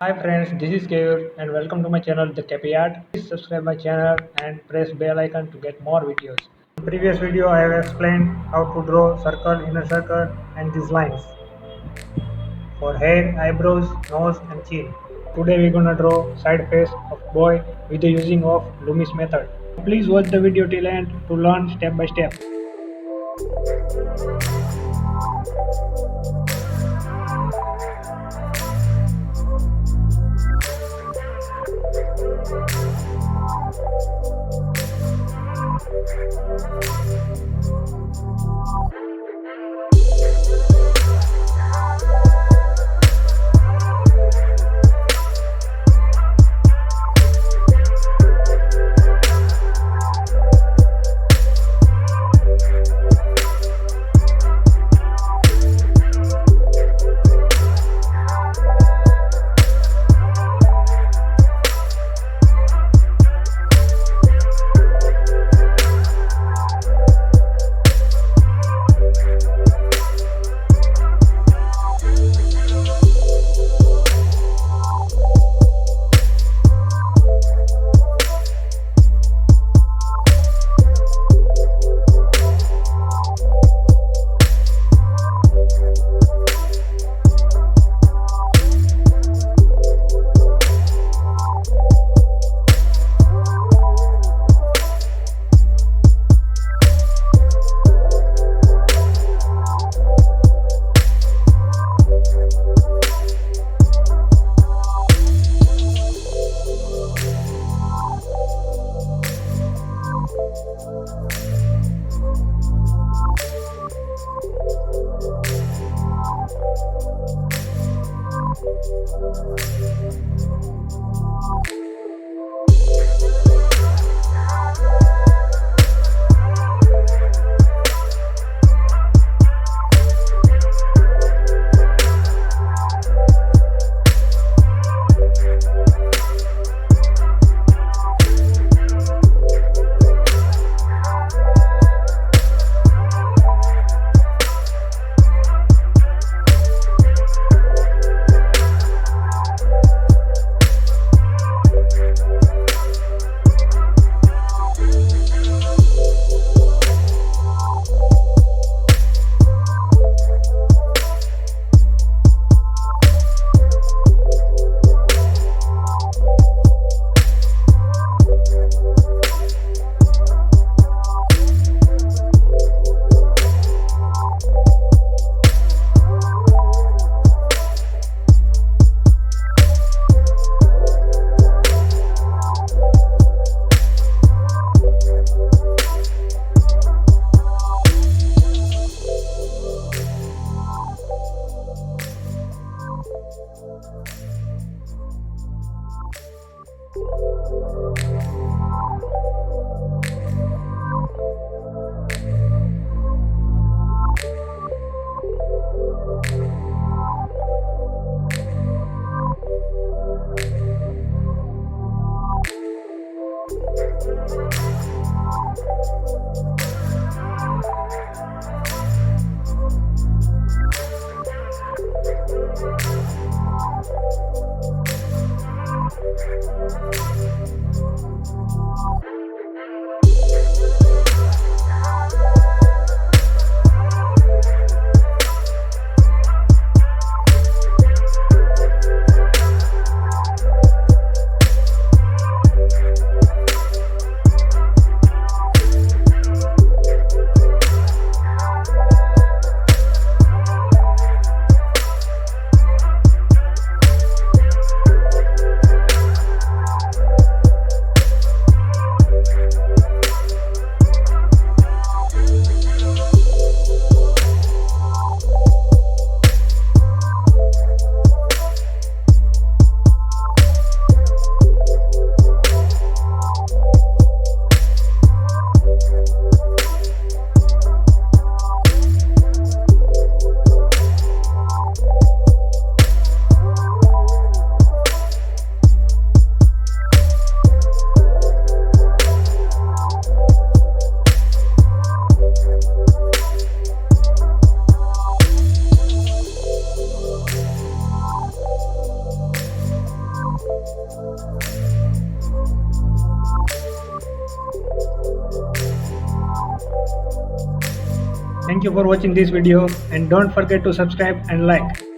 Hi friends, this is Kevin and welcome to my channel The Capiat. Please subscribe my channel and press bell icon to get more videos. In previous video I have explained how to draw circle, inner circle and these lines for hair, eyebrows, nose and chin. Today we're gonna draw side face of boy with the using of Loomis method. Please watch the video till end to learn step by step. Thank you for watching this video and don't forget to subscribe and like.